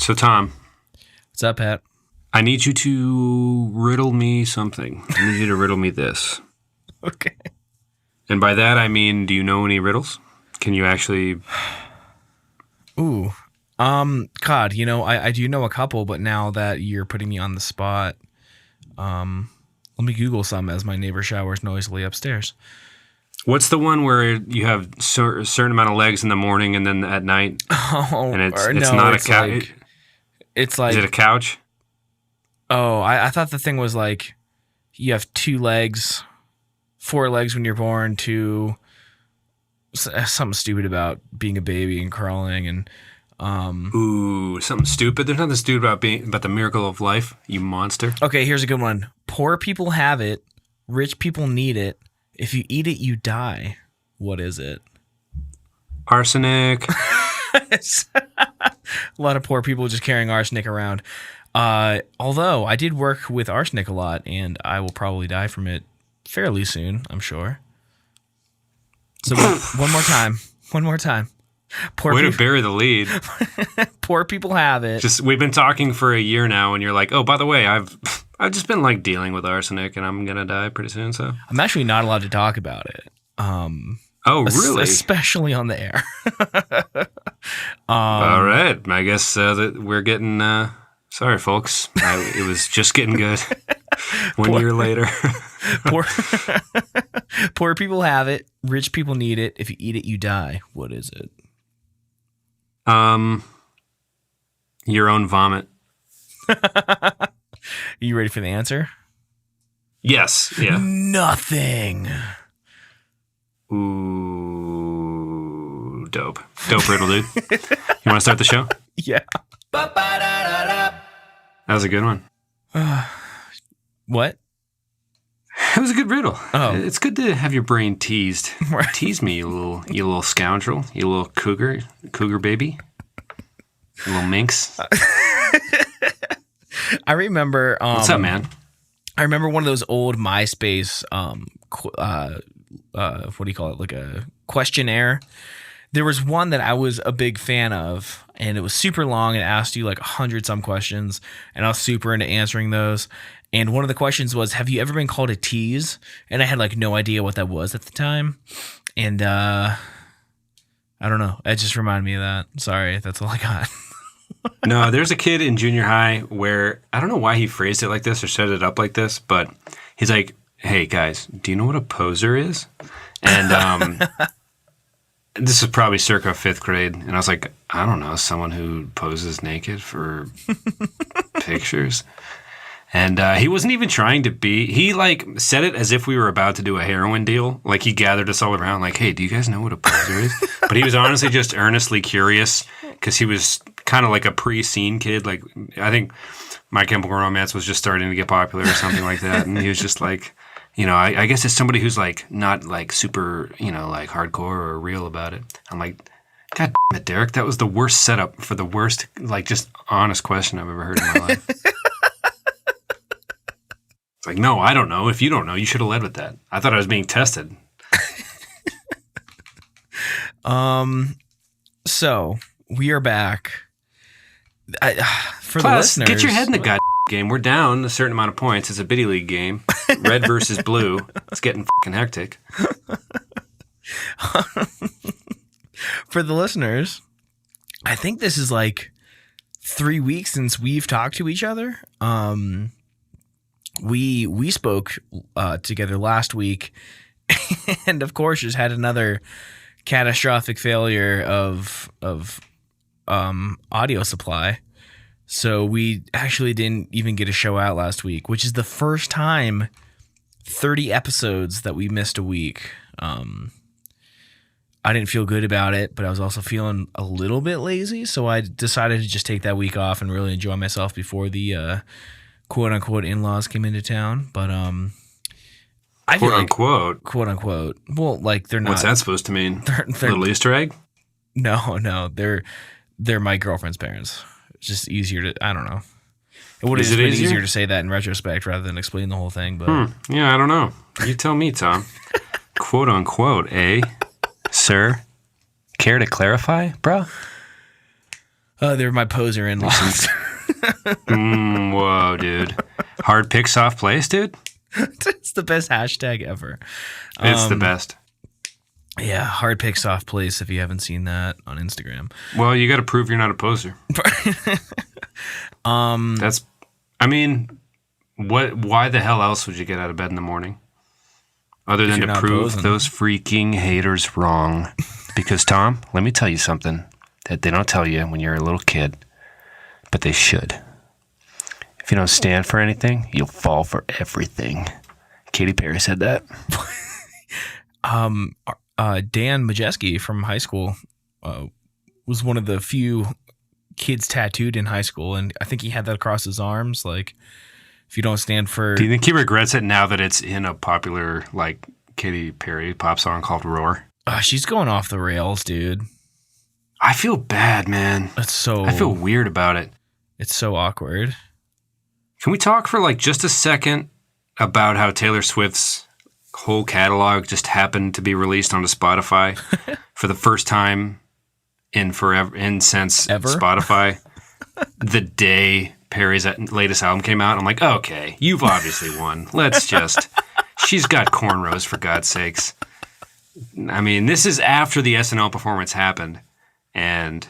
So, Tom. What's up, Pat? I need you to riddle me something. I need you to riddle me this. Okay. And by that, I mean, do you know any riddles? Can you actually... Ooh. God, I do know a couple, but now that you're putting me on the spot, let me Google some as my neighbor showers noisily upstairs. What's the one where you have a certain amount of legs in the morning and then at night? Oh, and it's not a couch. It's like... Is it a couch? Oh, I thought the thing was like you have 2 legs, 4 legs when you're born, something stupid about being a baby and crawling and... Ooh, something stupid. There's nothing stupid about the miracle of life, you monster. Okay, here's a good one. Poor people have it. Rich people need it. If you eat it, you die. What is it? Arsenic. A lot of poor people just carrying arsenic around. Although I did work with arsenic a lot, and I will probably die from it fairly soon, I'm sure. So one more time. Way to bury the lead. Poor people have it. We've been talking for a year now, and you're like, oh, by the way, I've just been like dealing with arsenic, and I'm gonna die pretty soon. So I'm actually not allowed to talk about it. Oh, really? Especially on the air. All right, I guess that we're getting. Sorry, folks. It was just getting good. 1 year later. Poor people have it. Rich people need it. If you eat it, you die. What is it? Your own vomit. You ready for the answer? Yes. Yeah. Nothing. Ooh, dope riddle, dude. You want to start the show? Yeah. That was a good one. What? It was a good riddle. Oh. It's good to have your brain teased. Right. Tease me, you little scoundrel, you little cougar baby, you little minx. I remember. What's up, man? I remember one of those old MySpace. What do you call it? Like a questionnaire. There was one that I was a big fan of, and it was super long and asked you like 100-some questions, and I was super into answering those. And one of the questions was, have you ever been called a tease? And I had like no idea what that was at the time. And I don't know. It just reminded me of that. Sorry, that's all I got. No, there's a kid in junior high where I don't know why he phrased it like this or set it up like this, but he's like, hey, guys, do you know what a poser is? And this is probably circa 5th grade. And I was like, I don't know, someone who poses naked for pictures. And he wasn't even trying to be. He like said it as if we were about to do a heroin deal. Like he gathered us all around, like, "Hey, do you guys know what a poser is?" But he was honestly just earnestly curious because he was kind of like a pre-scene kid. Like I think My Chemical Romance was just starting to get popular or something like that, and he was just like, I guess it's somebody who's like not like super, like hardcore or real about it. I'm like, God damn it, Derek, that was the worst setup for the worst, like just honest question I've ever heard in my life. It's like, no, I don't know. If you don't know, you should have led with that. I thought I was being tested. So we are back. For Plus, the listeners, get your head in the goddamn game. We're down a certain amount of points. It's a biddy league game. Red versus blue. It's getting fucking hectic. For the listeners, I think this is like 3 weeks since we've talked to each other. We spoke together last week, and of course, just had another catastrophic failure of audio supply. So we actually didn't even get a show out last week, which is the first time 30 episodes that we missed a week. I didn't feel good about it, but I was also feeling a little bit lazy, so I decided to just take that week off and really enjoy myself before the quote-unquote in-laws came into town. But I feel quote-unquote? Quote-unquote. Well, like, they're not... What's that supposed to mean? They're, little Easter egg? No. They're my girlfriend's parents. It's just easier to... I don't know. It would have been easier to say that in retrospect rather than explain the whole thing, but... Yeah, I don't know. You tell me, Tom. Quote-unquote, eh? Sir? Care to clarify, bro? They're my poser in-laws. Whoa, dude. Hard pick, soft place, dude? It's the best hashtag ever. It's the best. Yeah, hard pick, soft place if you haven't seen that on Instagram. Well, you got to prove you're not a poser. Why the hell else would you get out of bed in the morning? Other than to prove those freaking haters wrong. Because, Tom, let me tell you something that they don't tell you when you're a little kid, but they should. If you don't stand for anything, you'll fall for everything. Katy Perry said that. Dan Majeski from high school was one of the few kids tattooed in high school, and I think he had that across his arms, like, if you don't stand for... Do you think he regrets it now that it's in a popular, like, Katy Perry pop song called Roar? She's going off the rails, dude. I feel bad, man. I feel weird about it. It's so awkward. Can we talk for, like, just a second about how Taylor Swift's whole catalog just happened to be released onto Spotify for the first time since Spotify the day Perry's latest album came out? I'm like, okay, you've obviously won. She's got cornrows, for God's sakes. I mean, this is after the SNL performance happened, and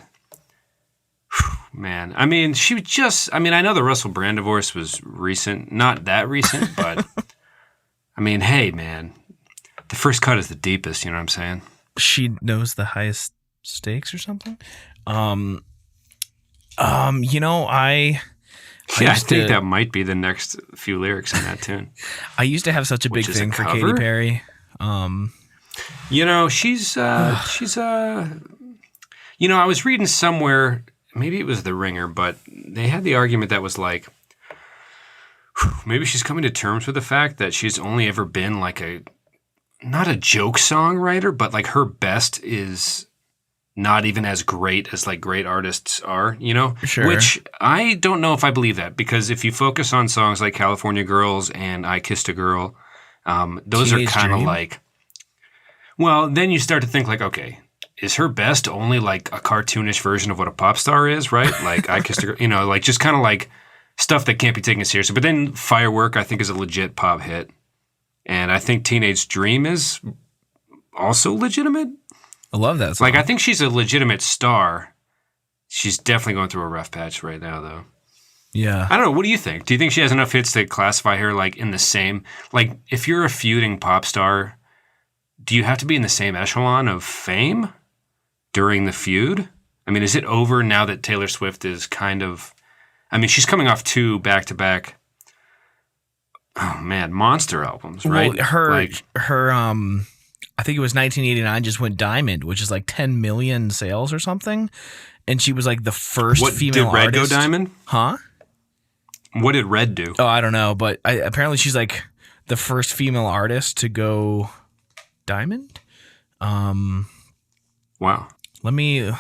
man, I mean, I know the Russell Brand divorce was recent, not that recent, but I mean, hey, man, the first cut is the deepest, you know what I'm saying? She knows the highest stakes or something. I think that might be the next few lyrics in that tune. I used to have such a big thing for Katy Perry. I was reading somewhere, maybe it was The Ringer, but they had the argument that was like, maybe she's coming to terms with the fact that she's only ever been like not a joke songwriter, but like her best is not even as great as like great artists are, you know? Sure. Which I don't know if I believe that, because if you focus on songs like California Girls and I Kissed a Girl, those are kind of like, well, then you start to think like, okay, is her best only like a cartoonish version of what a pop star is, right? Like I Kissed a Girl, like just kind of like stuff that can't be taken seriously. But then Firework, I think, is a legit pop hit. And I think Teenage Dream is also legitimate. I love that song. Like, I think she's a legitimate star. She's definitely going through a rough patch right now, though. Yeah. I don't know. What do you think? Do you think she has enough hits to classify her, like, in the same... Like, if you're a feuding pop star, do you have to be in the same echelon of fame during the feud? I mean, is it over now that Taylor Swift is kind of... I mean, she's coming off 2 back-to-back... Oh, man, monster albums, right? Well, her I think it was 1989 just went diamond, which is like 10 million sales or something. And she was like the first female artist. Did Red go diamond? Huh? What did Red do? Oh, I don't know. But apparently she's like the first female artist to go diamond. Wow. Let me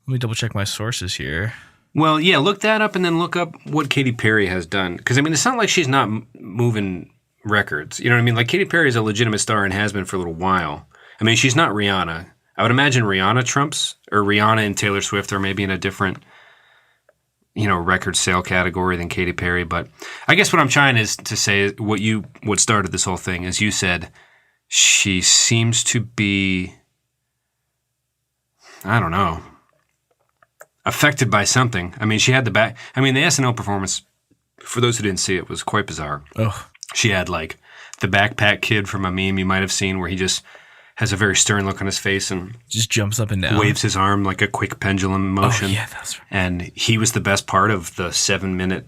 double check my sources here. Well, yeah, look that up and then look up what Katy Perry has done. Because, I mean, it's not like she's not moving records. You know what I mean? Like, Katy Perry is a legitimate star and has been for a little while. I mean, she's not Rihanna. I would imagine Rihanna and Taylor Swift are maybe in a different, record sale category than Katy Perry. But I guess what I'm trying is to say what started this whole thing is you said she seems to be, I don't know, affected by something. I mean, she had the SNL performance, for those who didn't see it, was quite bizarre. Ugh. She had, like, the backpack kid from a meme you might have seen where he just has a very stern look on his face and just jumps up and down. Waves his arm like a quick pendulum motion. Oh, yeah, that's right. And he was the best part of the 7-minute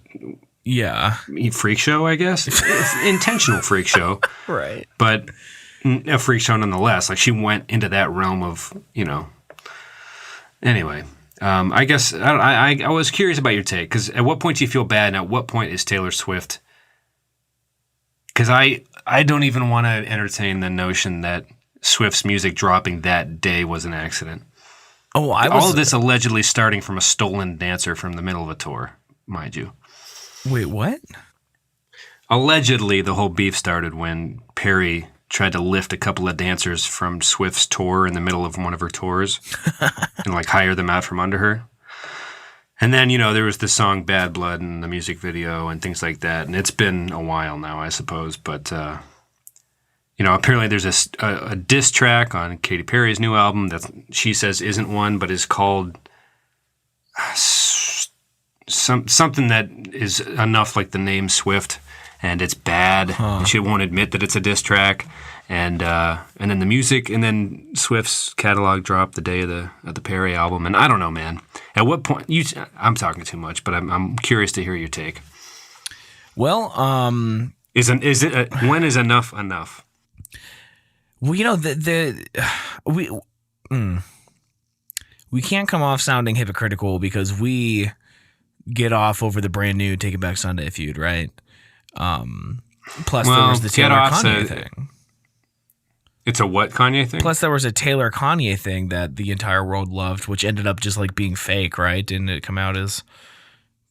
freak show, I guess. Intentional freak show. Right. But a freak show nonetheless. Like, she went into that realm of, Anyway. I guess I was curious about your take, because at what point do you feel bad, and at what point is Taylor Swift? Because I don't even want to entertain the notion that Swift's music dropping that day was an accident. Oh, all of this allegedly starting from a stolen dancer from the middle of a tour, mind you. Wait, what? Allegedly, the whole beef started when Perry tried to lift a couple of dancers from Swift's tour in the middle of one of her tours and like hire them out from under her. And then, there was the song Bad Blood and the music video and things like that. And it's been a while now, I suppose. But, apparently there's a diss track on Katy Perry's new album that she says isn't one, but is called something that is enough like the name Swift, and it's bad. And she won't admit that it's a diss track. And then the music, and then Swift's catalog dropped the day of the Perry album, and I don't know, man. At what point? I'm talking too much, but I'm curious to hear your take. Well, when is enough enough? Well, we can't come off sounding hypocritical because we get off over the brand new Take It Back Sunday feud, right? Plus, there was the Taylor Kanye thing. It's a what Kanye thing? Plus, there was a Taylor Kanye thing that the entire world loved, which ended up just like being fake, right? Didn't it come out as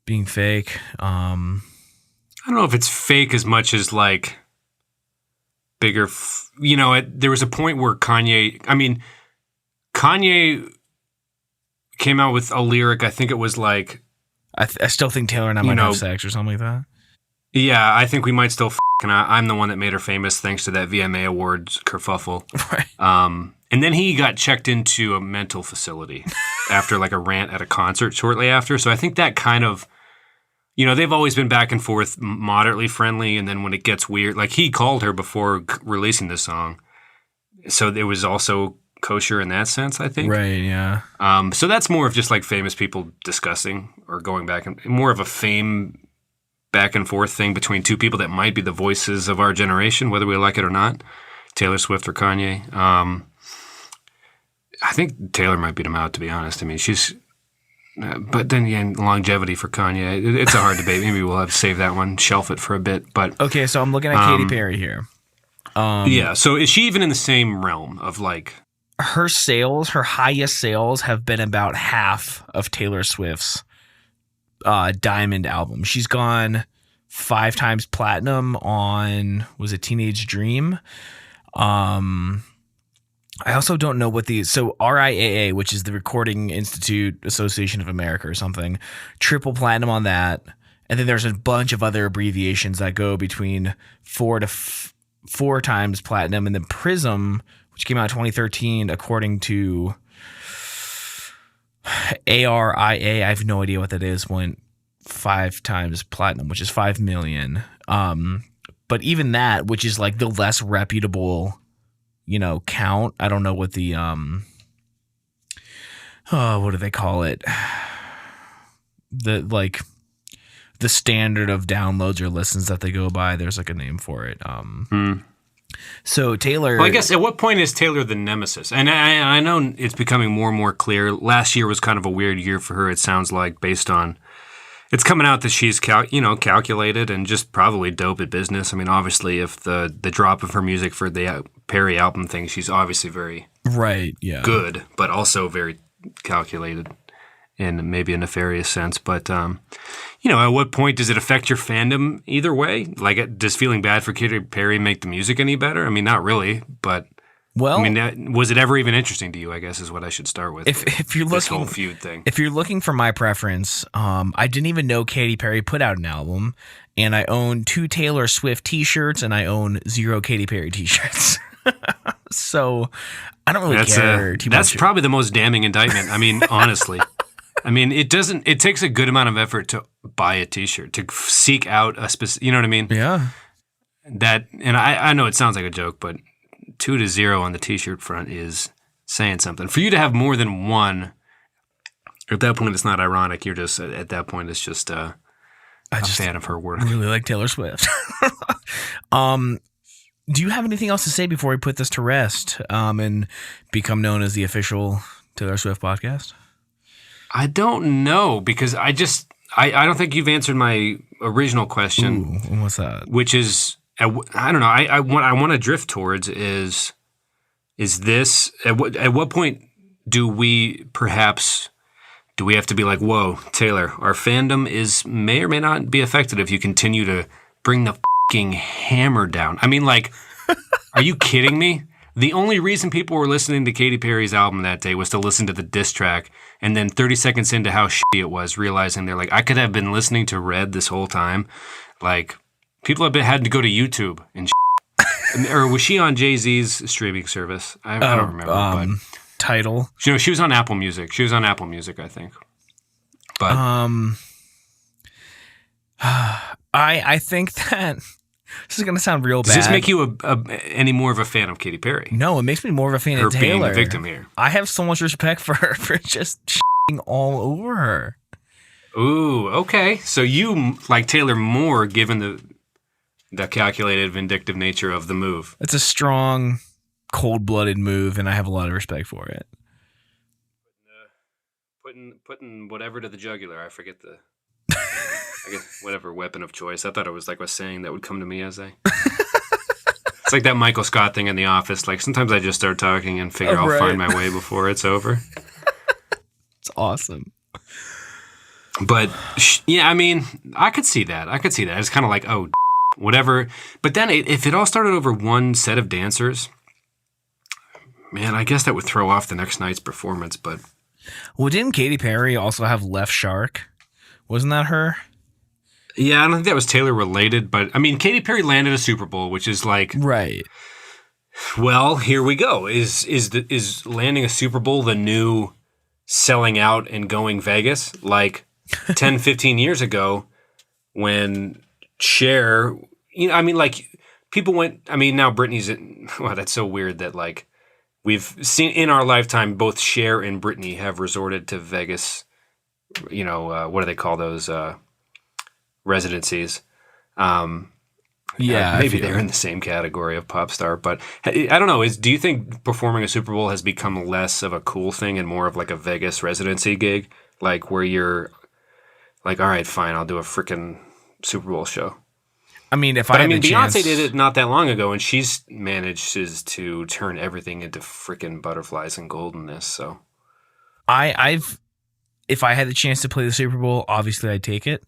being fake? I don't know if it's fake as much as like bigger. There was a point where Kanye came out with a lyric. I think it was like, I still think Taylor and I might have sex or something like that. Yeah, I think we might still and I'm the one that made her famous thanks to that VMA Awards kerfuffle. Right. And then he got checked into a mental facility after like a rant at a concert shortly after. So I think that kind of, they've always been back and forth, moderately friendly. And then when it gets weird, like he called her before releasing this song. So it was also kosher in that sense, I think. Right, yeah. So that's more of just like famous people discussing or going back and more of a fame back and forth thing between two people that might be the voices of our generation, whether we like it or not, Taylor Swift or Kanye. I think Taylor might beat him out, to be honest. I mean, she's, but then again, longevity for Kanye, it's a hard debate. Maybe we'll have to save that one, shelf it for a bit. But okay, so I'm looking at Katy Perry here. Yeah, so is she even in the same realm of like her highest sales have been about half of Taylor Swift's Diamond album. She's gone 5 times platinum on, was it Teenage Dream? I also don't know what so RIAA, which is the Recording Institute Association of America or something, triple platinum on that. And then there's a bunch of other abbreviations that go between 4 times platinum, and then Prism, which came out in 2013, according to ARIA, I have no idea what that is, went 5 times platinum, which is 5 million. But even that, which is like the less reputable, count. I don't know what the what do they call it? The standard of downloads or listens that they go by. There's like a name for it. So Taylor, well, I guess at what point is Taylor the nemesis? And I know it's becoming more and more clear. Last year was kind of a weird year for her. It sounds like, based on it's coming out that she's calculated and just probably dope at business. I mean, obviously, if the drop of her music for the Perry album thing, she's obviously very good, but also very calculated in maybe a nefarious sense. But at what point does it affect your fandom either way? Like, does feeling bad for Katy Perry make the music any better? I mean, not really, but well, I mean, was it ever even interesting to you, I guess, is what I should start with. If you're looking, this whole feud thing. If you're looking for my preference, I didn't even know Katy Perry put out an album, and I own 2 Taylor Swift t-shirts, and I own 0 Katy Perry t-shirts. So I don't really care too much. That's probably the most damning indictment. I mean, honestly. I mean, it takes a good amount of effort to buy a t-shirt, to seek out a specific, you know what I mean? Yeah. And I know it sounds like a joke, but 2 to 0 on the t-shirt front is saying something. For you to have more than one, at that point, it's not ironic. You're just, at that point, it's just a fan of her work. I really like Taylor Swift. Do you have anything else to say before we put this to rest and become known as the official Taylor Swift podcast? I don't know, because I don't think you've answered my original question. Ooh, what's that? Which is, I don't know. I want to drift towards is this at what point do we have to be like, whoa, Taylor, our fandom may or may not be affected if you continue to bring the fucking hammer down. I mean, like, are you kidding me? The only reason people were listening to Katy Perry's album that day was to listen to the diss track, and then 30 seconds into how shitty it was, realizing they're like, I could have been listening to Red this whole time. Like, people have had to go to YouTube and or was she on Jay-Z's streaming service? I don't remember. But Tidal. You know, she was on Apple Music. She was on Apple Music, I think. But I think that this is going to sound real bad. Does this make you any more of a fan of Katy Perry? No, it makes me more of a fan her of Taylor. Being the victim here. I have so much respect for her for just all over her. Ooh, okay. So you like Taylor more, given the calculated, vindictive nature of the move. It's a strong, cold-blooded move, and I have a lot of respect for it. Putting whatever to the jugular. I forget the. I guess whatever weapon of choice. I thought it was like a saying that would come to me as a. It's like that Michael Scott thing in The Office. Like sometimes I just start talking and figure I'll find my way before it's over. It's awesome. But yeah, I mean, I could see that. It's kind of like, oh, whatever. But then if it all started over one set of dancers, man, I guess that would throw off the next night's performance. But well, didn't Katy Perry also have Left Shark? Wasn't that her? Yeah, I don't think that was Taylor related, but I mean, Katy Perry landed a Super Bowl, which is like, right. Well, here we go. Is landing a Super Bowl the new selling out and going Vegas? Like 10, 15 years ago when Cher, you know, I mean, like people went, I mean, now Britney's, wow, that's so weird that like we've seen in our lifetime, both Cher and Britney have resorted to Vegas, you know, what do they call those, residencies. Maybe they're in the same category of pop star, but I don't know. Do you think performing a Super Bowl has become less of a cool thing and more of like a Vegas residency gig, like where you're like, all right, fine, I'll do a freaking Super Bowl show. I mean, Beyonce did it not that long ago, and she's manages to turn everything into freaking butterflies and goldenness. So, if I had the chance to play the Super Bowl, obviously I'd take it.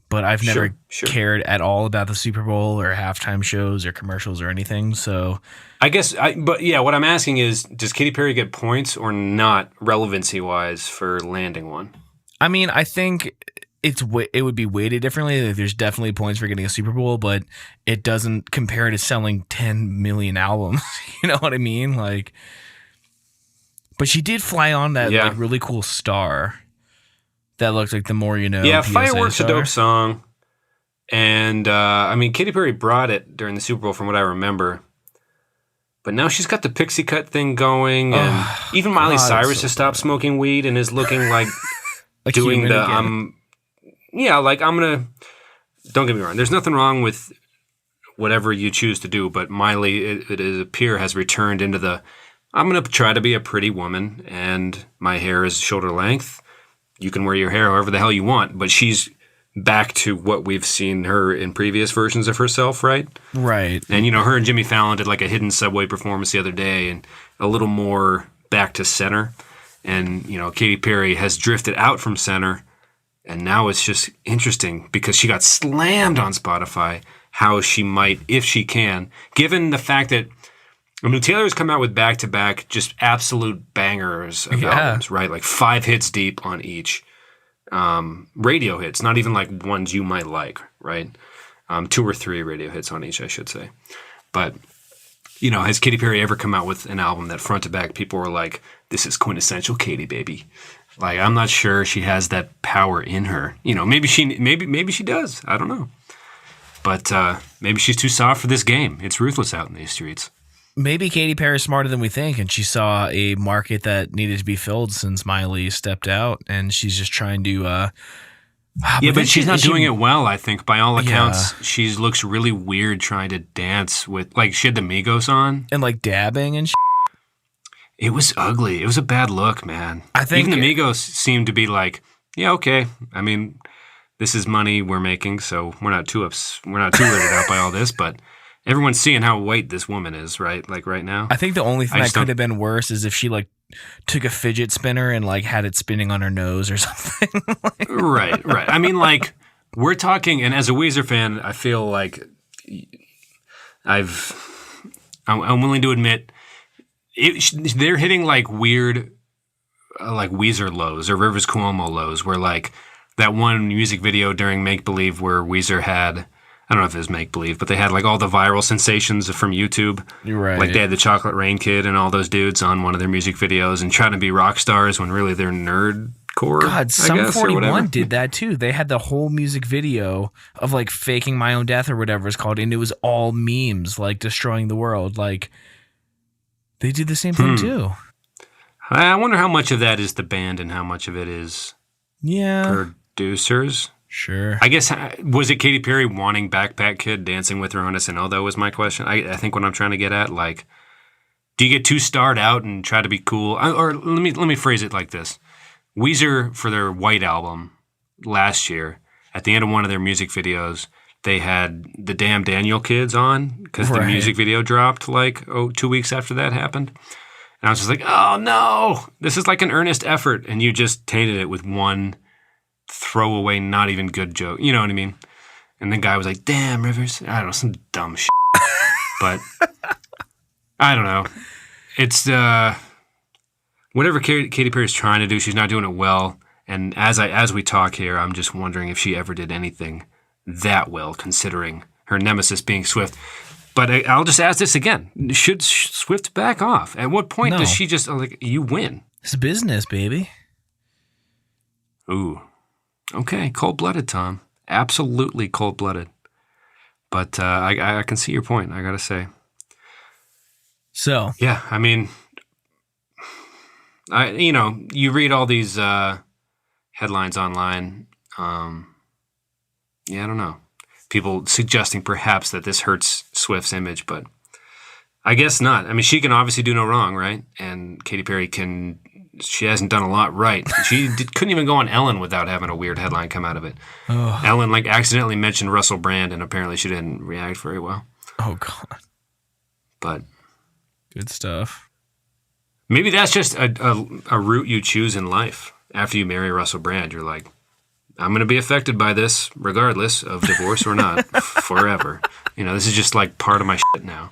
But I've never cared at all about the Super Bowl or halftime shows or commercials or anything. So I guess, but yeah, what I'm asking is, does Katy Perry get points or not relevancy wise for landing one? I mean, I think it would be weighted differently. There's definitely points for getting a Super Bowl, but it doesn't compare to selling 10 million albums. You know what I mean? Like, but she did fly on that like really cool star. That looked like The More You Know. Yeah, PSA Firework's star. a dope song. And, I mean, Katy Perry brought it during the Super Bowl from what I remember. But now she's got the pixie cut thing going. And even Miley Cyrus has stopped smoking weed and is looking like, doing the, I'm going to, don't get me wrong. There's nothing wrong with whatever you choose to do. But Miley, it appears, has returned into the, I'm going to try to be a pretty woman. And my hair is shoulder length. You can wear your hair however the hell you want, but she's back to what we've seen her in previous versions of herself, right? Right. And, you know, her and Jimmy Fallon did like a hidden subway performance the other day and a little more back to center. And, you know, Katy Perry has drifted out from center, and now it's just interesting because she got slammed on Spotify how she might, if she can, given the fact that I mean, Taylor's come out with back-to-back just absolute bangers of albums, right? Like 5 hits deep on each. Radio hits, not even like ones you might like, right? 2 or 3 radio hits on each, I should say. But, you know, has Katy Perry ever come out with an album that front to back people were like, this is quintessential Katy, baby? Like, I'm not sure she has that power in her. You know, maybe she does. I don't know. But maybe she's too soft for this game. It's ruthless out in these streets. Maybe Katy Perry's smarter than we think, and she saw a market that needed to be filled since Miley stepped out, and she's just trying to. But she's not doing it well. I think by all accounts, she looks really weird trying to dance with like she had the Migos on and like dabbing and. It was ugly. It was a bad look, man. I think even the Migos seemed to be like, yeah, okay. I mean, this is money we're making, so we're not too weirded out by all this, but. Everyone's seeing how white this woman is, right? Like right now. I think the only thing that could have been worse is if she like took a fidget spinner and like had it spinning on her nose or something. Right. I mean, like we're talking, and as a Weezer fan, I feel like I'm willing to admit they're hitting like weird, like Weezer lows or Rivers Cuomo lows, where like that one music video during Make Believe where Weezer had, I don't know if it was Make Believe, but they had like all the viral sensations from YouTube. You're right. Like they had the Chocolate Rain Kid and all those dudes on one of their music videos and trying to be rock stars when really they're nerdcore. God, Sum I guess, 41 did that too. They had the whole music video of like faking my own death or whatever it's called, and it was all memes, like destroying the world. Like they did the same thing too. I wonder how much of that is the band and how much of it is producers. Sure. I guess, was it Katy Perry wanting Backpack Kid dancing with her on SNL, though, was my question. I think what I'm trying to get at, like, do you get too starred out and try to be cool? Or let me phrase it like this. Weezer, for their White album last year, at the end of one of their music videos, they had the Damn Daniel Kids on because the music video dropped like 2 weeks after that happened. And I was just like, oh, no, this is like an earnest effort. And you just tainted it with one throwaway, not even good joke. You know what I mean? And the guy was like, damn, Rivers. I don't know, some dumb shit. But I don't know. It's whatever Katy Perry's trying to do, she's not doing it well. And as we talk here, I'm just wondering if she ever did anything that well, considering her nemesis being Swift. But I'll just ask this again. Should Swift back off? At what point does she just, like, you win? It's business, baby. Ooh. Okay, cold-blooded, Tom. Absolutely cold-blooded. But I can see your point, I gotta say. So. Yeah, I mean, you read all these headlines online. I don't know. People suggesting perhaps that this hurts Swift's image, but I guess not. I mean, she can obviously do no wrong, right? And Katy Perry she hasn't done a lot right. She couldn't even go on Ellen without having a weird headline come out of it. Oh. Ellen, like, accidentally mentioned Russell Brand, and apparently she didn't react very well. Oh, God. But. Good stuff. Maybe that's just a route you choose in life. After you marry Russell Brand, you're like, I'm going to be affected by this regardless of divorce or not forever. This is just like part of my shit now.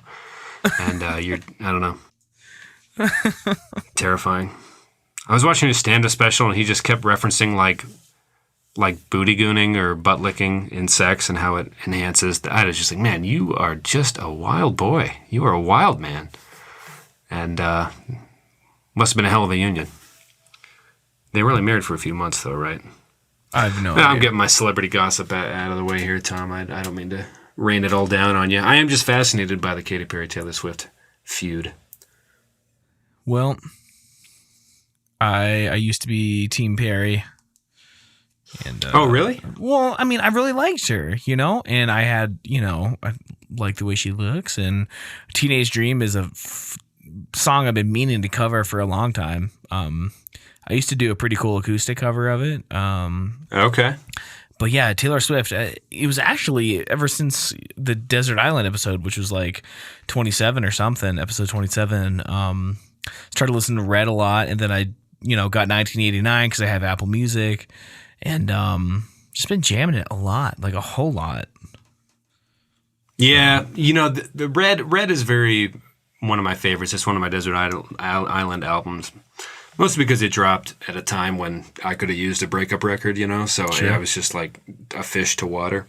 And I don't know. Terrifying. I was watching his stand-up special and he just kept referencing like booty gooning or butt licking in sex and how it enhances. I was just like, man, you are just a wild boy. You are a wild man. And must have been a hell of a union. They were only married for a few months though, right? I have no idea. I'm getting my celebrity gossip out of the way here, Tom. I don't mean to rain it all down on you. I am just fascinated by the Katy Perry-Taylor Swift feud. Well, I used to be Team Perry. And, oh, really? Well, I mean, I really liked her, and I had, I like the way she looks. And Teenage Dream is a song I've been meaning to cover for a long time. I used to do a pretty cool acoustic cover of it. Okay. But yeah, Taylor Swift, it was actually ever since the Desert Island episode, which was like 27 or something, episode 27, started listening to Red a lot. And then I, got 1989 because I have Apple Music and just been jamming it a lot, like a whole lot. Yeah. The Red is one of my favorites. It's one of my Desert Island albums. Mostly because it dropped at a time when I could have used a breakup record, so sure. I was just like a fish to water.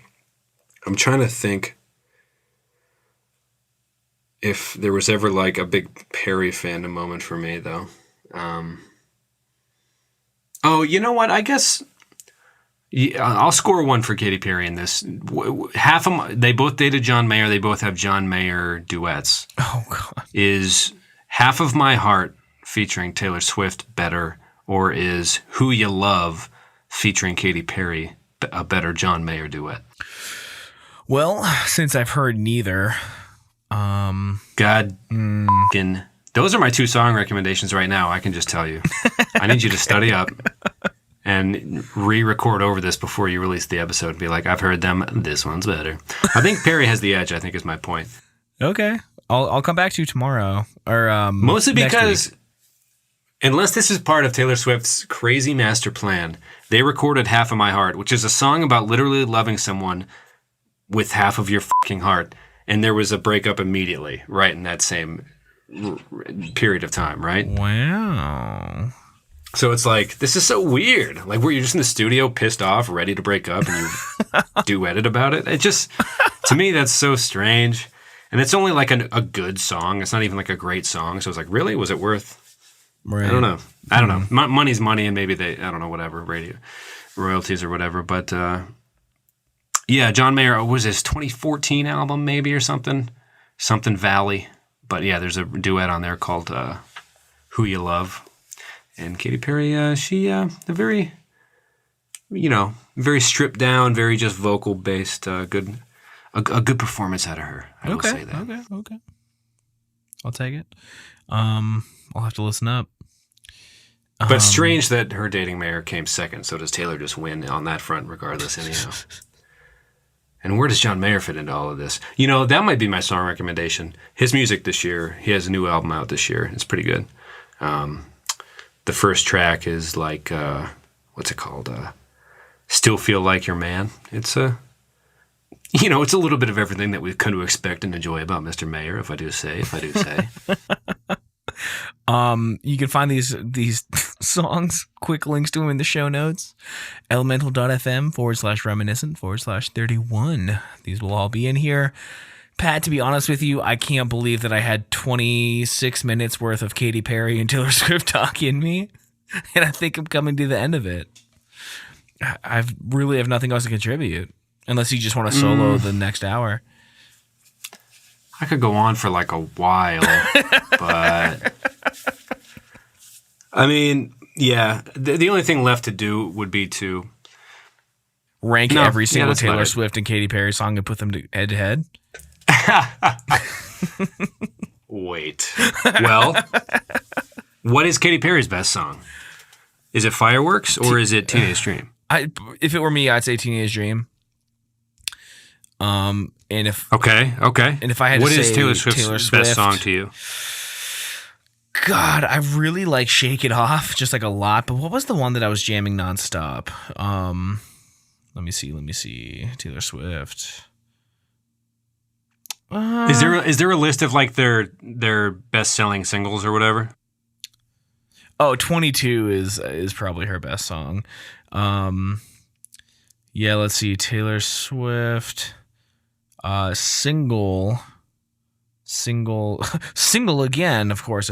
I'm trying to think if there was ever like a big Perry fandom moment for me, though. Oh, you know what? I guess I'll score one for Katy Perry in this. Half of them, they both dated John Mayer. They both have John Mayer duets. Oh, God. Is Half of My Heart featuring Taylor Swift better, or is Who You Love featuring Katy Perry a better John Mayer duet? Well, since I've heard neither, those are my two song recommendations right now. I can just tell you. I need you to study up and re-record over this before you release the episode and be like, I've heard them. This one's better. I think Perry has the edge, I think is my point. Okay. I'll come back to you tomorrow. Or mostly because unless this is part of Taylor Swift's crazy master plan, they recorded Half of My Heart, which is a song about literally loving someone with half of your fucking heart. and there was a breakup immediately, right in that same period of time, right? Wow. So it's like, this is so weird. Like, were you just in the studio, pissed off, ready to break up, and you duetted about it? It just, to me, that's so strange. And it's only like a good song. It's not even like a great song. So it's like, really? Was it worth? Right. I don't know. Money's money, and maybe I don't know, whatever, radio royalties or whatever. But yeah, John Mayer was his 2014 album, maybe, or something Valley. But yeah, there's a duet on there called "Who You Love," and Katy Perry. She a very, very stripped down, very just vocal based. Good. A good performance out of her. I will say that. Okay. I'll take it. I'll have to listen up. But strange that her dating Mayer came second. So does Taylor just win on that front, regardless, anyhow? And where does John Mayer fit into all of this? That might be my song recommendation. His music this year. He has a new album out this year. It's pretty good. The first track is like, what's it called? Still Feel Like Your Man. It's it's a little bit of everything that we've come to expect and enjoy about Mr. Mayer, if I do say. You can find these songs, quick links to them in the show notes. elemental.fm/reminiscent/31. These will all be in here. Pat, to be honest with you, I can't believe that I had 26 minutes worth of Katy Perry and Taylor Swift talk in me. And I think I'm coming to the end of it. I really have nothing else to contribute. Unless you just want to solo the next hour. I could go on for like a while, but I mean, yeah. The only thing left to do would be to rank every single Taylor Swift and Katy Perry song and put them head to head. Wait. Well, what is Katy Perry's best song? Is it Fireworks or is it Teenage Dream? If it were me, I'd say Teenage Dream. And if okay, and if I had what to say is Taylor Swift's best song to you? God, I really like "Shake It Off" just like a lot. But what was the one that I was jamming nonstop? Let me see. Taylor Swift. Is there a list of like their best selling singles or whatever? Oh, 22 is probably her best song. Yeah, let's see. Taylor Swift. Single again, of course,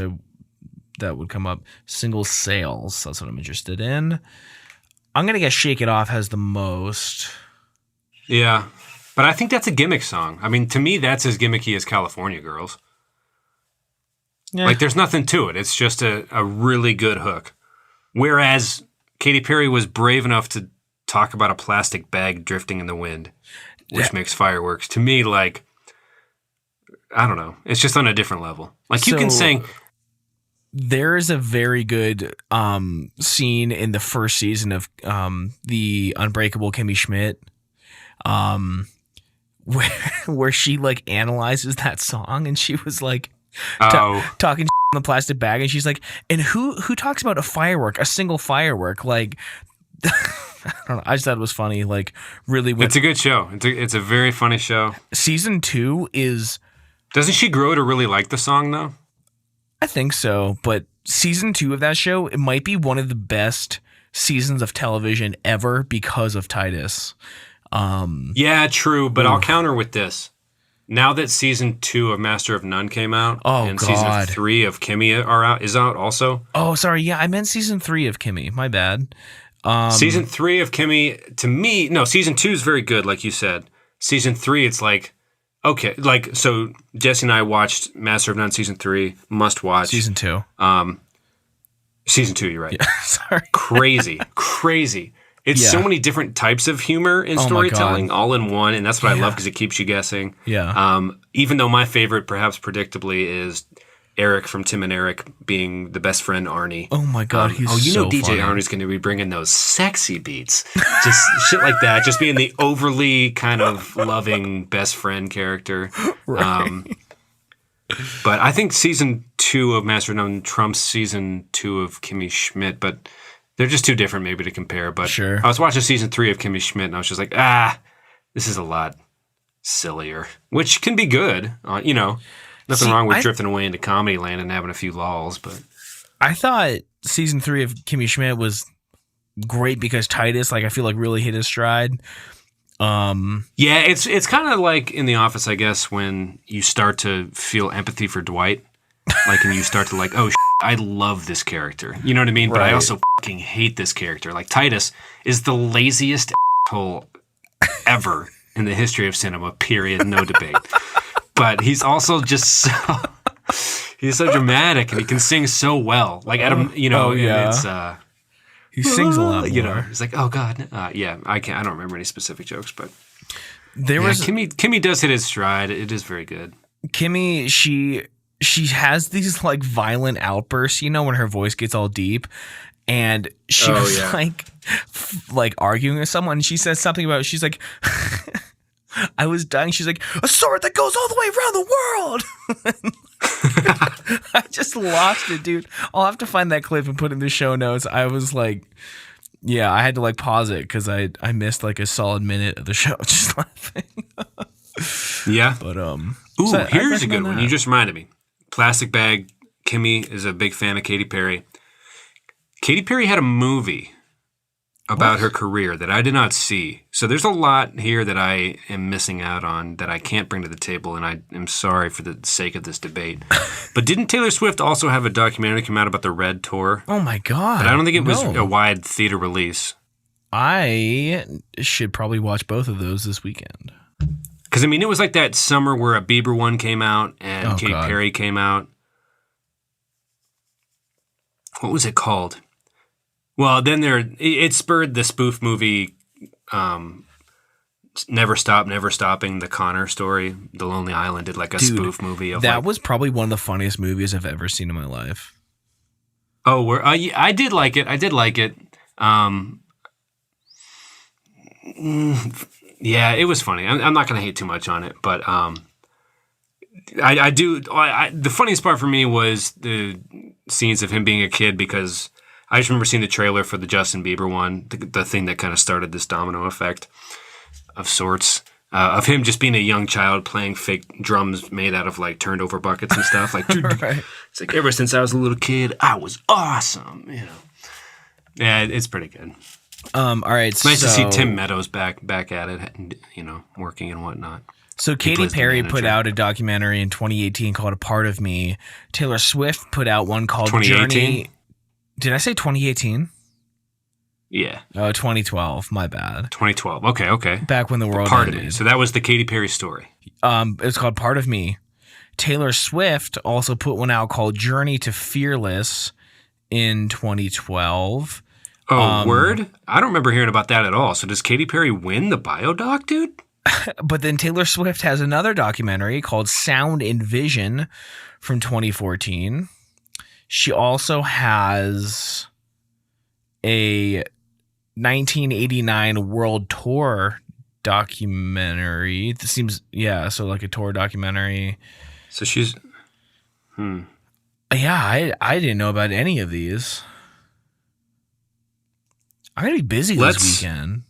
that would come up. Single sales, that's what I'm interested in. I'm going to guess Shake It Off has the most. Yeah, but I think that's a gimmick song. I mean, to me, that's as gimmicky as California Girls. Yeah. Like, there's nothing to it. It's just a really good hook. Whereas Katy Perry was brave enough to talk about a plastic bag drifting in the wind, which makes Fireworks. To me, like, I don't know. It's just on a different level. Like, you can sing. There is a very good scene in the first season of the Unbreakable Kimmy Schmidt where she, like, analyzes that song, and she was, like, talking in the plastic bag, and she's like, and who talks about a firework, a single firework? Like, I don't know. I just thought it was funny. Like, really, it's a good show. It's a very funny show. Season 2 is. Doesn't she grow to really like the song though? I think so, but season 2 of that show, it might be one of the best seasons of television ever because of Titus. Yeah, true. But I'll counter with this. Now that season 2 of Master of None came out, and season 3 of Kimmy is out also. Oh, sorry. Yeah, I meant season 3 of Kimmy. My bad. Season 3 of Kimmy, to me, no, season 2 is very good, like you said. Season 3, it's like, okay, like, so Jesse and I watched Master of None season 3, must watch. Season 2. Season 2, you're right. Yeah, sorry. Crazy. It's so many different types of humor and storytelling all in one, and that's what I love because it keeps you guessing. Yeah. Even though my favorite, perhaps predictably, is Eric from Tim and Eric being the best friend Arnie. Oh my God, he's so you know DJ funny. Arnie's going to be bringing those sexy beats, just shit like that, just being the overly kind of loving best friend character. Right. But I think season 2 of Master of None trumps season 2 of Kimmy Schmidt, but they're just too different maybe to compare. But sure. I was watching season 3 of Kimmy Schmidt, and I was just like, this is a lot. sillier, which can be good. Nothing wrong with drifting away into comedy land and having a few lulls, but I thought season 3 of Kimmy Schmidt was great because Titus, I feel like really hit his stride. Yeah, it's kind of like in The Office, I guess, when you start to feel empathy for Dwight, and you start to oh, I love this character. You know what I mean? Right. But I also fucking hate this character. Titus is the laziest asshole ever in the history of cinema, period, no debate. But he's also just he's so dramatic, and he can sing so well. Adam, and it's he sings a lot more. He's oh God, yeah. I don't remember any specific jokes, but was Kimmy does hit his stride. It is very good. Kimmy, she has these violent outbursts, when her voice gets all deep, and she was arguing with someone. And she says something about she's like. I was dying. She's like, a sword that goes all the way around the world. I just lost it, dude. I'll have to find that clip and put it in the show notes. I was I had to pause it because I missed a solid minute of the show just laughing. Yeah. But here's a good one. You just reminded me. Plastic Bag. Kimmy is a big fan of Katy Perry. Katy Perry had a movie about her career that I did not see. So there's a lot here that I am missing out on that I can't bring to the table, and I am sorry for the sake of this debate. But didn't Taylor Swift also have a documentary come out about the Red Tour? Oh my God. But I don't think it was a wide theater release. I should probably watch both of those this weekend. Because, it was that summer where a Bieber one came out and Katy Perry came out. What was it called? Well, then it spurred the spoof movie, Never Stopping, the Connor story. The Lonely Island did a spoof movie of that was probably one of the funniest movies I've ever seen in my life. Oh, I did like it. Yeah, it was funny. I'm not going to hate too much on it, but I do. The funniest part for me was the scenes of him being a kid, because I just remember seeing the trailer for the Justin Bieber one, the thing that kind of started this domino effect of sorts, of him just being a young child playing fake drums made out of turned over buckets and stuff. Right. It's ever since I was a little kid, I was awesome. Yeah, it's pretty good. All right. It's nice to see Tim Meadows back at it, and, working and whatnot. So Katy Perry put out a documentary in 2018 called A Part of Me. Taylor Swift put out one called 2018? Journey. Did I say 2018? Yeah. Oh, 2012. My bad. 2012. Okay. Back when the world Part ended. of Me. So that was the Katy Perry story. It's called Part of Me. Taylor Swift also put one out called Journey to Fearless in 2012. Oh, word? I don't remember hearing about that at all. So does Katy Perry win the biodoc, dude? But then Taylor Swift has another documentary called Sound and Vision from 2014. She also has a 1989 World Tour documentary. This seems, so a tour documentary. So she's, Yeah, I didn't know about any of these. I'm going to be busy this weekend.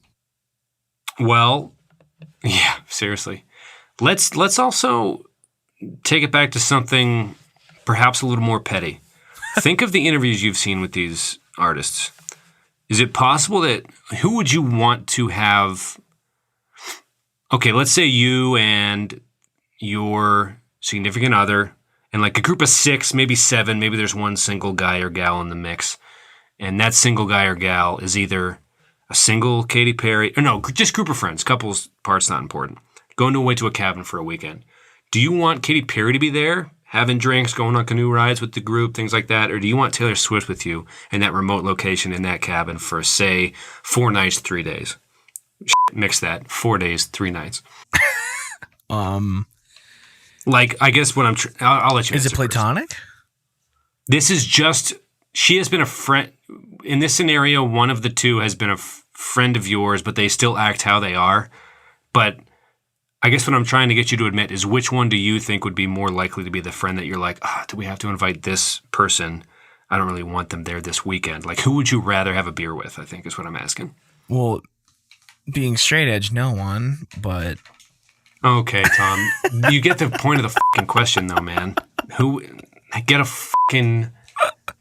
Well, yeah, seriously. Let's also take it back to something perhaps a little more petty. Think of the interviews you've seen with these artists. Is it possible that who would you want to have? Okay, let's say you and your significant other and a group of 6, maybe 7, maybe there's one single guy or gal in the mix. And that single guy or gal is either a single Katy Perry, or no, just group of friends. Couples part's not important. Going away to a cabin for a weekend. Do you want Katy Perry to be there, having drinks, going on canoe rides with the group, things like that? Or do you want Taylor Swift with you in that remote location in that cabin for, say, 4 nights, 3 days? Mix that. 4 days, 3 nights. I guess what I'll let you answer. Is it platonic? First. This is just, she has been a friend. In this scenario, one of the two has been a friend of yours, but they still act how they are. But I guess what I'm trying to get you to admit is, which one do you think would be more likely to be the friend that you're do we have to invite this person? I don't really want them there this weekend. Who would you rather have a beer with, I think is what I'm asking. Well, being straight edge, no one, but... Okay, Tom. You get the point of the fucking question, though, man. Who get a fucking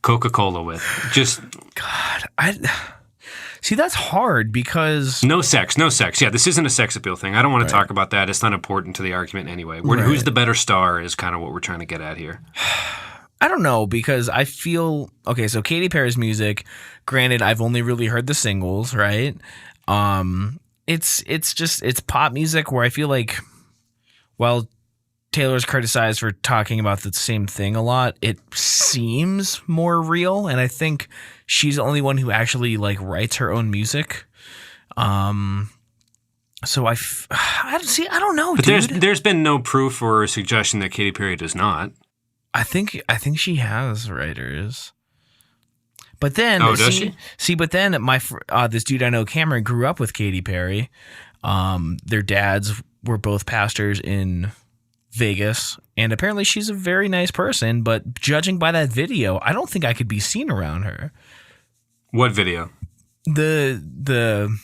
Coca-Cola with? Just God, I see that's hard because no sex. Yeah, this isn't a sex appeal thing. I don't want to talk about that. It's not important to the argument anyway. Who's the better star is kind of what we're trying to get at here. I don't know because I feel okay. So Katy Perry's music, granted, I've only really heard the singles, right? It's pop music where I feel like while Taylor's criticized for talking about the same thing a lot, it seems more real, and I think she's the only one who actually like writes her own music. So I don't know, but dude. There's been no proof or suggestion that Katy Perry does not. I think she has writers. But then, does she? See, but then this dude I know, Cameron, grew up with Katy Perry. Their dads were both pastors in Vegas, and apparently she's a very nice person. But judging by that video, I don't think I could be seen around her. What video? The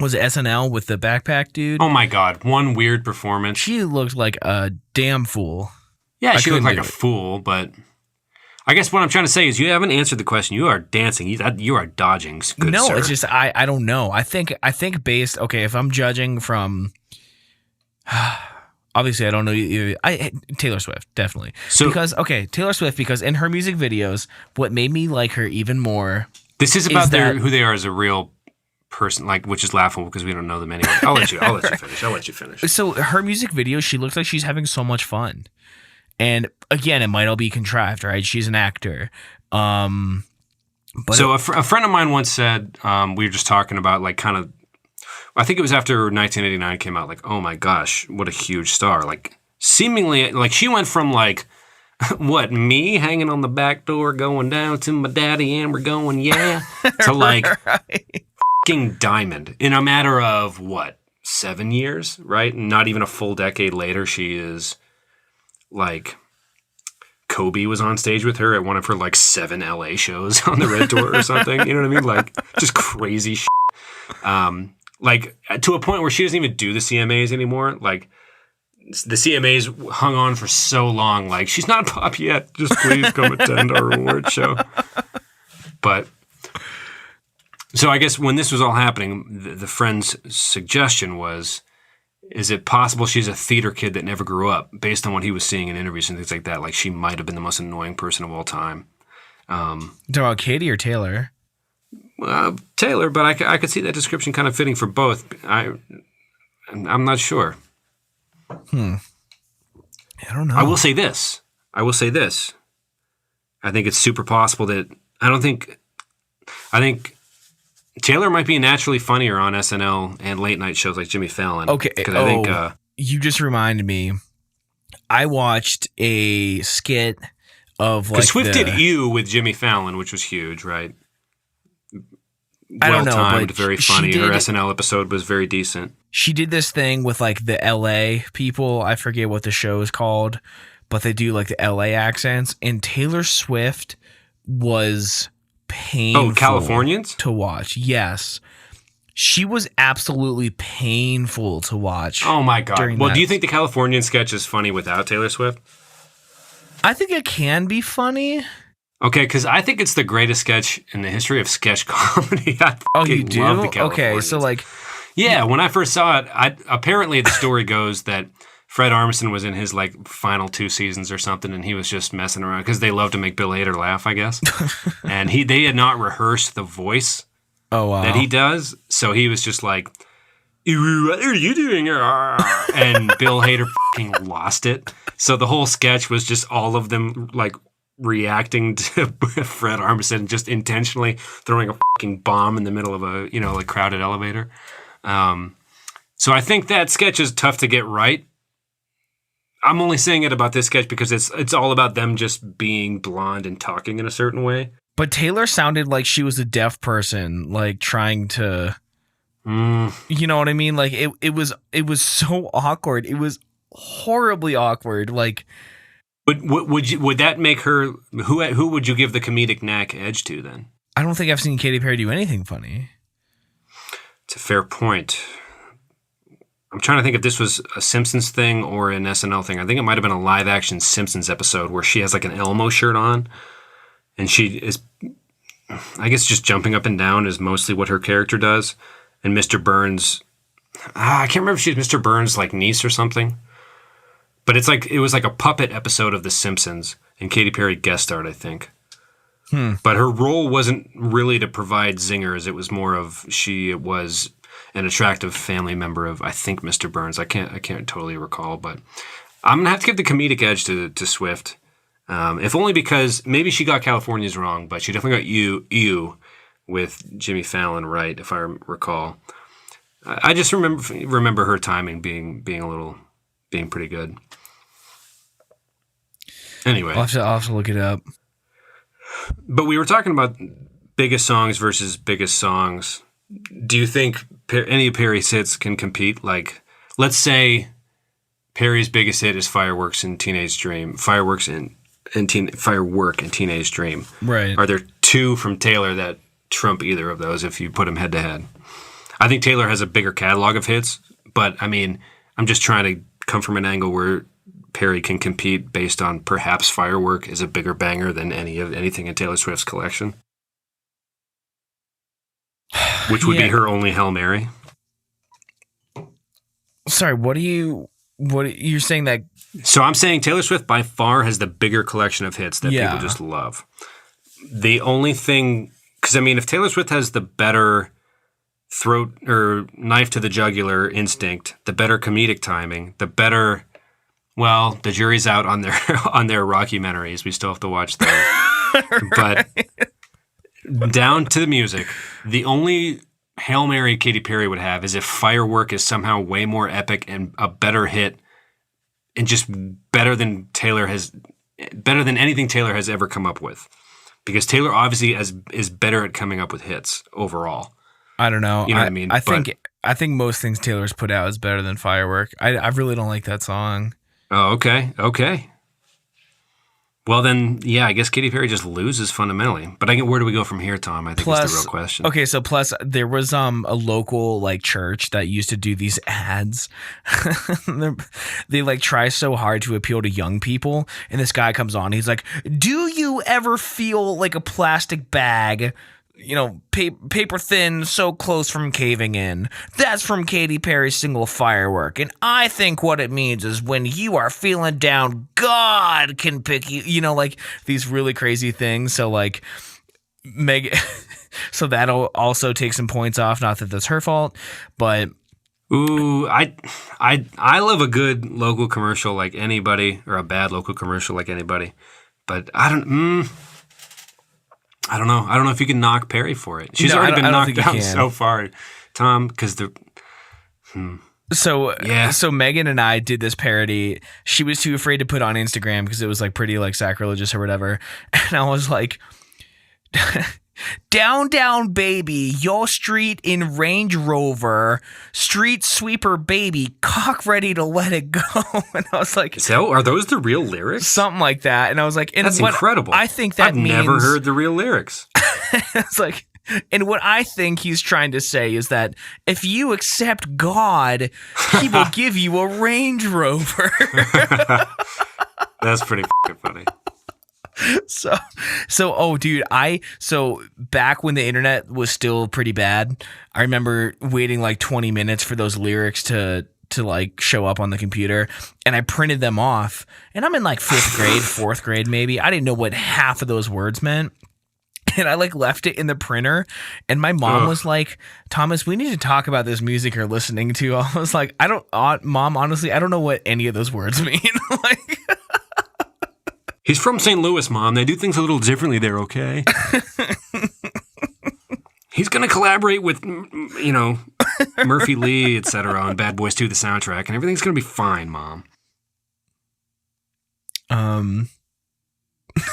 was it SNL with the backpack dude? Oh my God! One weird performance. She looked like a damn fool. Yeah, she looked like a fool, but I guess what I'm trying to say is you haven't answered the question. You are dancing. You are dodging. Good no, sir. It's just I don't know. I think based if I'm judging from obviously I don't know Taylor Swift definitely because Taylor Swift because in her music videos what made me like her even more. This is about who they are as a real person, like which is laughable because we don't know them anyway. I'll let you finish. So her music videos, she looks like she's having so much fun. And again, it might all be contrived, right? She's an actor. But so a friend of mine once said, we were just talking about like kind of, I think it was after 1989 came out, like, oh my gosh, what a huge star. Like seemingly, like she went from like, what, me hanging on the back door going down to my daddy and we're going, yeah, to like fucking diamond in a matter of what, 7 years, right? Not even a full decade later, she is... Like Kobe was on stage with her at one of her like 7 LA shows on the Red Tour or something. You know what I mean? Like just crazy shit. Like to a point where she doesn't even do the CMAs anymore. Like the CMAs hung on for so long. Like she's not pop yet. Just please come attend our award show. But so I guess when this was all happening, the friend's suggestion was, is it possible she's a theater kid that never grew up based on what he was seeing in interviews and things like that? Like she might have been the most annoying person of all time. You talking about Katy or Taylor? Taylor, but I could see that description kind of fitting for both. I'm not sure. I don't know. I will say this. I think it's super possible that I think Taylor might be naturally funnier on SNL and late night shows like Jimmy Fallon. Okay. Because I think you just reminded me. I watched a skit of like Swift did You with Jimmy Fallon, which was huge, right? I don't know, well-timed, but very funny. Her SNL episode was very decent. She did this thing with like the LA people. I forget what the show is called, but they do like the LA accents. And Taylor Swift was painful. Oh, Californians? To watch. Yes. She was absolutely painful to watch. Oh my God. Well, do you think the Californian sketch is funny without Taylor Swift? I think it can be funny. Okay, because I think it's the greatest sketch in the history of sketch comedy. You do? Love the Californians. Okay, so like... Yeah, when I first saw it, apparently the story goes that Fred Armisen was in his like final 2 seasons or something, and he was just messing around because they love to make Bill Hader laugh, I guess. And they had not rehearsed the voice that he does, so he was just like, "What are you doing?" And Bill Hader fucking lost it. So the whole sketch was just all of them like reacting to Fred Armisen just intentionally throwing a fucking bomb in the middle of a like crowded elevator. So I think that sketch is tough to get right. I'm only saying it about this sketch because it's all about them just being blonde and talking in a certain way. But Taylor sounded like she was a deaf person, like trying to, you know what I mean? Like it was so awkward. It was horribly awkward. Like, but would that make her who would you give the comedic knack edge to then? I don't think I've seen Katy Perry do anything funny. It's a fair point. I'm trying to think if this was a Simpsons thing or an SNL thing. I think it might have been a live action Simpsons episode where she has like an Elmo shirt on, and she is, I guess, just jumping up and down is mostly what her character does. And Mr. Burns, I can't remember if she's Mr. Burns' like niece or something, but it was like a puppet episode of The Simpsons, and Katy Perry guest starred, I think. But her role wasn't really to provide zingers. It was more of she was an attractive family member of, I think, Mr. Burns. I can't totally recall, but I'm gonna have to give the comedic edge to Swift, if only because maybe she got Californians wrong, but she definitely got you with Jimmy Fallon right, if I recall. I just remember her timing being pretty good. Anyway, I'll have to look it up. But we were talking about biggest songs versus biggest songs. Do you think any of Perry's hits can compete? Like, let's say Perry's biggest hit is Fireworks and Teenage Dream. Firework and Teenage Dream. Right. Are there two from Taylor that trump either of those if you put them head to head? I think Taylor has a bigger catalog of hits, but I mean, I'm just trying to come from an angle where Perry can compete based on perhaps Firework is a bigger banger than anything in Taylor Swift's collection. Which would be her only Hail Mary. Sorry, you're saying that? So I'm saying Taylor Swift by far has the bigger collection of hits that people just love. The only thing, because I mean, if Taylor Swift has the better throat or knife to the jugular instinct, the better comedic timing, the better, well, the jury's out on their rockumentaries. We still have to watch those. But down to the music, the only Hail Mary Katy Perry would have is if Firework is somehow way more epic and a better hit and just better than anything Taylor has ever come up with. Because Taylor obviously is better at coming up with hits overall. I don't know. You know what I mean? I think most things Taylor's put out is better than Firework. I really don't like that song. Oh, okay. Well, then, yeah, I guess Katy Perry just loses fundamentally. But where do we go from here, Tom? I think that's the real question. Okay, so plus there was a local like church that used to do these ads. They like try so hard to appeal to young people, and this guy comes on. He's like, "Do you ever feel like a plastic bag? Paper thin, so close from caving in. That's from Katy Perry's single Firework. And I think what it means is when you are feeling down, God can pick you." Like these really crazy things. So like so that'll also take some points off. Not that that's her fault, but ooh, I love a good local commercial like anybody, or a bad local commercial like anybody. But I don't know. I don't know if you can knock Perry for it. She's already been knocked down so far, Tom, because So Megan and I did this parody. She was too afraid to put on Instagram because it was like pretty like sacrilegious or whatever. And I was like, "Down, down, baby, your street in Range Rover, street sweeper, baby, cock ready to let it go." And I was like, are those the real lyrics? Something like that. And I was like, that's incredible. I think that I've never heard the real lyrics. It's like, and what I think he's trying to say is that if you accept God, he will give you a Range Rover. That's pretty funny. So back when the internet was still pretty bad, I remember waiting like 20 minutes for those lyrics to like show up on the computer, and I printed them off, and I'm in like 5th grade, 4th grade maybe. I didn't know what half of those words meant. And I like left it in the printer, and my mom was like, "Thomas, we need to talk about this music you're listening to." I was like, Mom, honestly, I don't know what any of those words mean." Like, he's from St. Louis, Mom. They do things a little differently there, okay? He's going to collaborate with, Murphy Lee, etc. on Bad Boys 2, the soundtrack, and everything's going to be fine, Mom.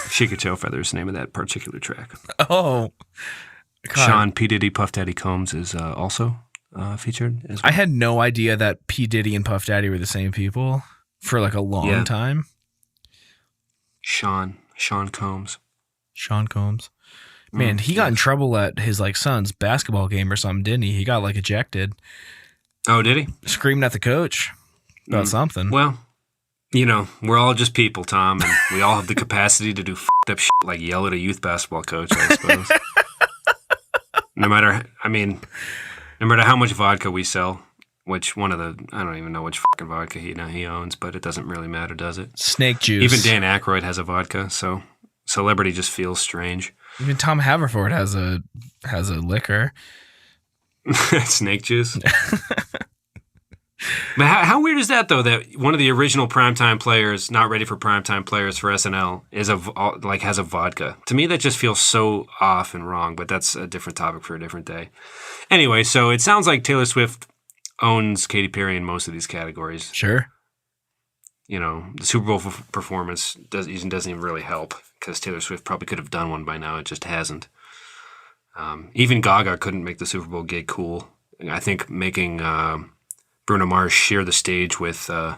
Shake Tail Feathers, the name of that particular track. Oh. God. Sean P. Diddy, Puff Daddy Combs is also featured as well. I had no idea that P. Diddy and Puff Daddy were the same people for like a long time. Sean Combs. Sean Combs. Man, he got in trouble at his like son's basketball game or something, didn't he? He got like ejected. Oh, did he? Screaming at the coach about something. Well, we're all just people, Tom, and we all have the capacity to do f***ed up shit like yell at a youth basketball coach, I suppose. No matter how much vodka we sell, I don't even know which fucking vodka he owns, but it doesn't really matter, does it? Snake juice. Even Dan Aykroyd has a vodka, so celebrity just feels strange. Even Tom Haverford has a liquor. Snake juice. But how weird is that, though, that one of the original primetime players, not ready for primetime players for SNL, has a vodka? To me, that just feels so off and wrong, but that's a different topic for a different day. Anyway, so it sounds like Taylor Swift owns Katy Perry in most of these categories. Sure. The Super Bowl performance doesn't even really help because Taylor Swift probably could have done one by now. It just hasn't. Even Gaga couldn't make the Super Bowl gig cool. I think making Bruno Mars share the stage with who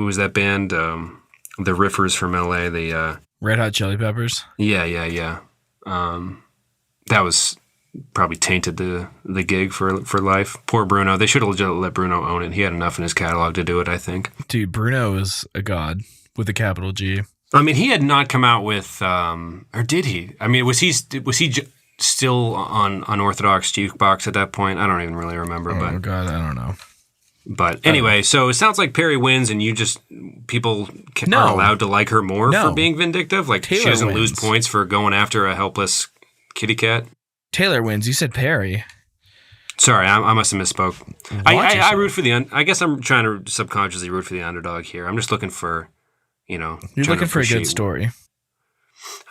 was that band? The Riffers from LA. The Red Hot Chili Peppers. Yeah. That was probably tainted the gig for life. Poor Bruno. They should have let Bruno own it. He had enough in his catalog to do it, I think. Dude, Bruno is a god with a capital G. I mean, he had not come out with, or did he? I mean, was he still on Unorthodox Jukebox at that point? I don't even really remember. Oh, God, I don't know. But anyway, so it sounds like Perry wins, and people are allowed to like her more for being vindictive. Like Taylor she doesn't lose points for going after a helpless kitty cat. Taylor wins. You said Perry. Sorry, I must have misspoke. I root for I guess I'm trying to subconsciously root for the underdog here. I'm just looking for, You're looking for a good story.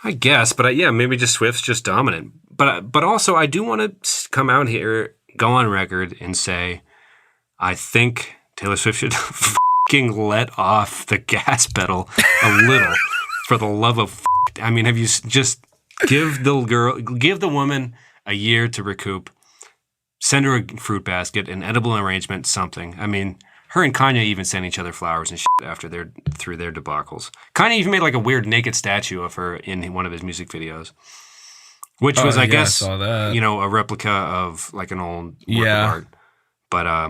I guess, but maybe just Swift's just dominant. But also, I do want to come out here, go on record, and say, I think Taylor Swift should fucking let off the gas pedal a little, for the love of. I mean, have you just give the woman a year to recoup, send her a fruit basket, an edible arrangement, something. I mean, her and Kanye even sent each other flowers and shit after through their debacles. Kanye even made like a weird naked statue of her in one of his music videos, which was, I guess, I saw that. A replica of like an old work of art. But I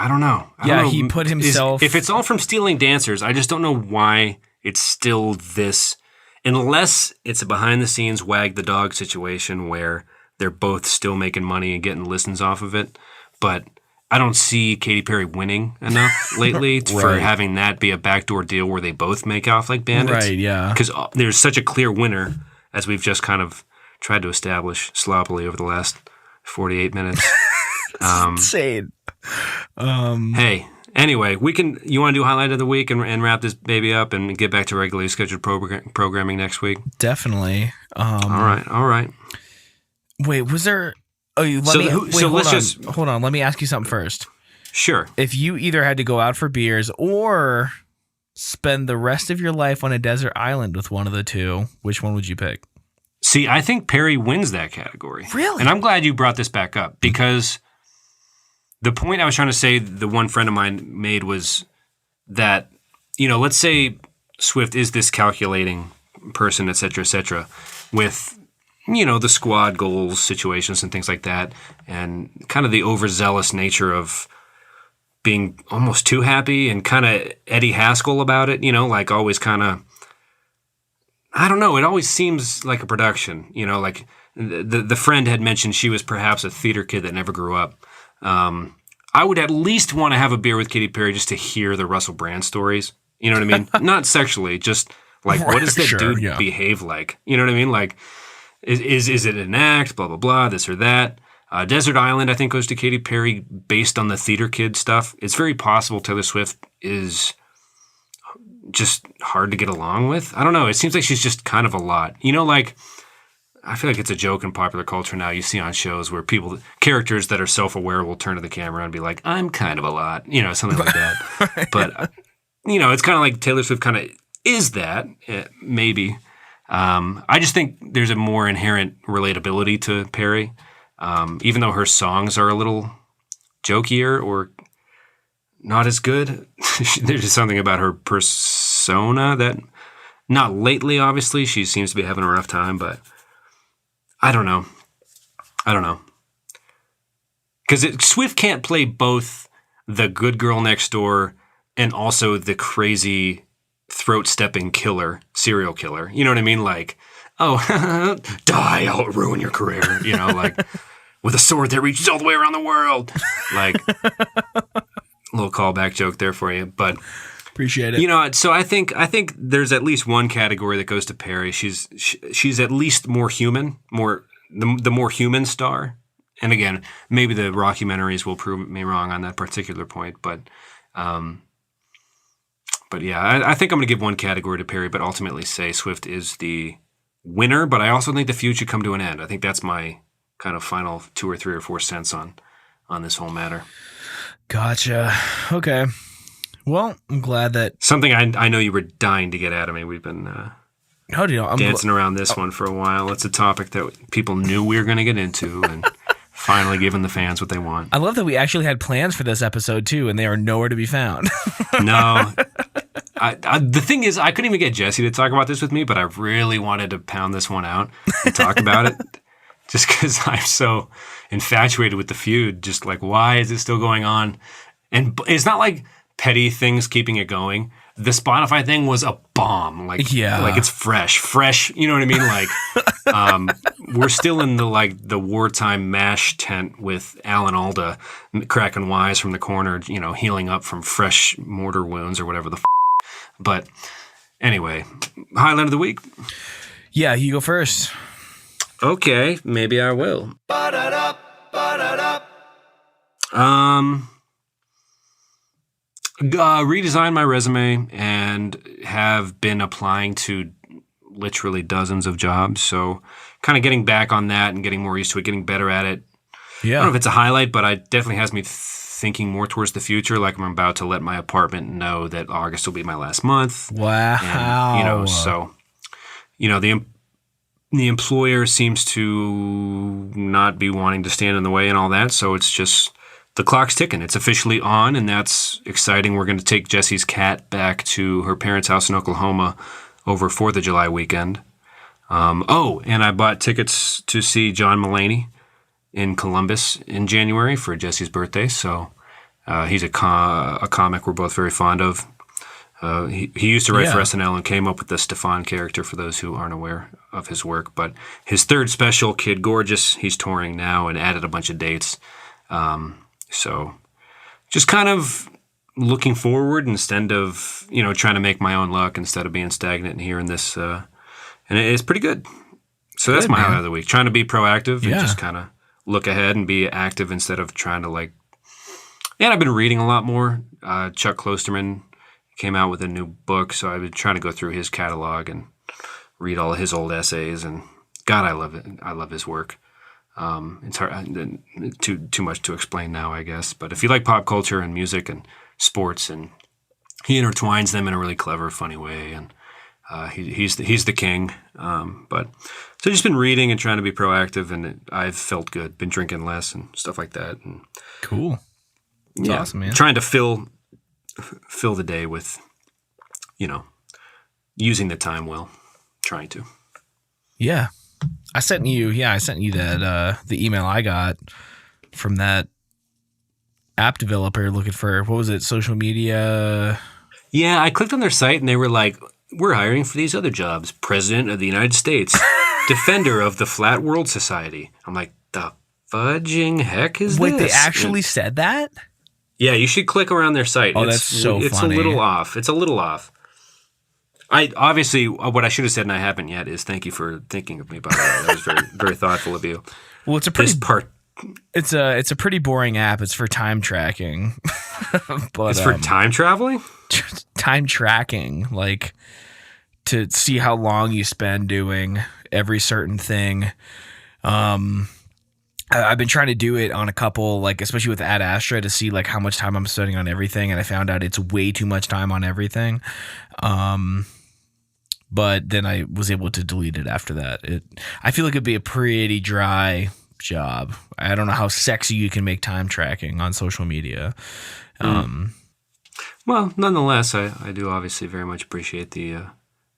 don't know. I don't know. He put himself. If it's all from stealing dancers, I just don't know why it's still this. Unless it's a behind-the-scenes wag the dog situation where they're both still making money and getting listens off of it. But I don't see Katy Perry winning enough lately for having that be a backdoor deal where they both make off like bandits. Right, yeah. Because there's such a clear winner, as we've just kind of tried to establish sloppily over the last 48 minutes. Insane. Hey. Anyway, you want to do highlight of the week and wrap this baby up and get back to regularly scheduled programming next week? Definitely. All right. Wait, was there? Oh, hold on. Let me ask you something first. Sure. If you either had to go out for beers or spend the rest of your life on a desert island with one of the two, which one would you pick? See, I think Perry wins that category. Really? And I'm glad you brought this back up because the point I was trying to say, the one friend of mine made was that, let's say Swift is this calculating person, et cetera, with, the squad goals, situations, and things like that, and kind of the overzealous nature of being almost too happy and kind of Eddie Haskell about it, like always kind of, I don't know, it always seems like a production, like the friend had mentioned she was perhaps a theater kid that never grew up. I would at least want to have a beer with Katy Perry just to hear the Russell Brand stories. You know what I mean? Not sexually, just like, what does that dude behave like? You know what I mean? Like, is it an act, blah, blah, blah, this or that? Desert Island, I think, goes to Katy Perry based on the theater kid stuff. It's very possible Taylor Swift is just hard to get along with. I don't know. It seems like she's just kind of a lot. Like, I feel like it's a joke in popular culture now. You see on shows where characters that are self-aware will turn to the camera and be like, I'm kind of a lot, something like that. Right. But, it's kind of like Taylor Swift kind of is that, maybe. I just think there's a more inherent relatability to Perry, even though her songs are a little jokier or not as good. There's just something about her persona that, not lately, obviously, she seems to be having a rough time, but I don't know. because Swift can't play both the good girl next door and also the crazy throat-stepping killer, serial killer. You know what I mean? Like, oh, die, I'll ruin your career. You know, like with a sword that reaches all the way around the world. Like, a little callback joke there for you, but appreciate it. You know, so I think there's at least one category that goes to Perry. She's at least more human, the more human star. And again, maybe the rockumentaries will prove me wrong on that particular point, but yeah, I think I'm going to give one category to Perry, but ultimately say Swift is the winner. But I also think the feud should come to an end. I think that's my kind of final 2 or 3 or 4 cents on this whole matter. Gotcha. Okay. Well, I'm glad that something I know you were dying to get at. I mean, we've been dancing around this one for a while. It's a topic that people knew we were going to get into, and finally giving the fans what they want. I love that we actually had plans for this episode too, and they are nowhere to be found. No. The thing is, I couldn't even get Jesse to talk about this with me, but I really wanted to pound this one out and talk about it just because I'm so infatuated with the feud. Just like, why is it still going on? And it's not like petty things keeping it going. The Spotify thing was a bomb. Like, yeah. Like it's fresh. You know what I mean? Like, we're still in the wartime MASH tent with Alan Alda cracking wise from the corner, you know, healing up from fresh mortar wounds or whatever the But anyway, highlight of the week. Yeah, you go first. Okay, maybe I will. Redesigned my resume and have been applying to literally dozens of jobs. So kind of getting back on that and getting more used to it, getting better at it. Yeah. I don't know if it's a highlight, but it definitely has me thinking more towards the future. Like I'm about to let my apartment know that August will be my last month. Wow. And, you know, so, you know, the employer seems to not be wanting to stand in the way and all that. So it's just, the clock's ticking. It's officially on, and that's exciting. We're going to take Jesse's cat back to her parents' house in Oklahoma over 4th of July weekend. And I bought tickets to see John Mulaney in Columbus in January for Jesse's birthday. So he's a comic we're both very fond of. He used to write for SNL and came up with the Stefan character, for those who aren't aware of his work. But his third special, Kid Gorgeous, he's touring now and added a bunch of dates. So just kind of looking forward instead of, you know, trying to make my own luck instead of being stagnant here in this. And it's pretty good. So that's my highlight of the week. Trying to be proactive and just kind of look ahead and be active instead of trying to like. And I've been reading a lot more. Chuck Klosterman came out with a new book, so I've been trying to go through his catalog and read all of his old essays. And God, I love it. I love his work. It's hard, too much to explain now, I guess. But if you like pop culture and music and sports, and he intertwines them in a really clever, funny way, and he's the king. But so just been reading and trying to be proactive, and I've felt good. Been drinking less and stuff like that. And cool. That's awesome, man. Trying to fill the day with, you know, using the time well. Trying to. Yeah. I sent you that the email I got from that app developer looking for, what was it, social media? Yeah, I clicked on their site and they were like, we're hiring for these other jobs. President of the United States, defender of the Flat World Society. I'm like, the fudging heck is this? Wait, they actually said that? Yeah, you should click around their site. Oh, that's so funny. It's a little off. What I should have said and I haven't yet is thank you for thinking of me, by the way. That was very, very thoughtful of you. Well, it's a pretty boring app. It's for time tracking. But, it's for time traveling? Time tracking, like to see how long you spend doing every certain thing. I've been trying to do it on a couple, like especially with Ad Astra, to see like how much time I'm spending on everything, and I found out it's way too much time on everything. But then I was able to delete it after that. I feel like it'd be a pretty dry job. I don't know how sexy you can make time tracking on social media. Well, nonetheless, I do obviously very much appreciate the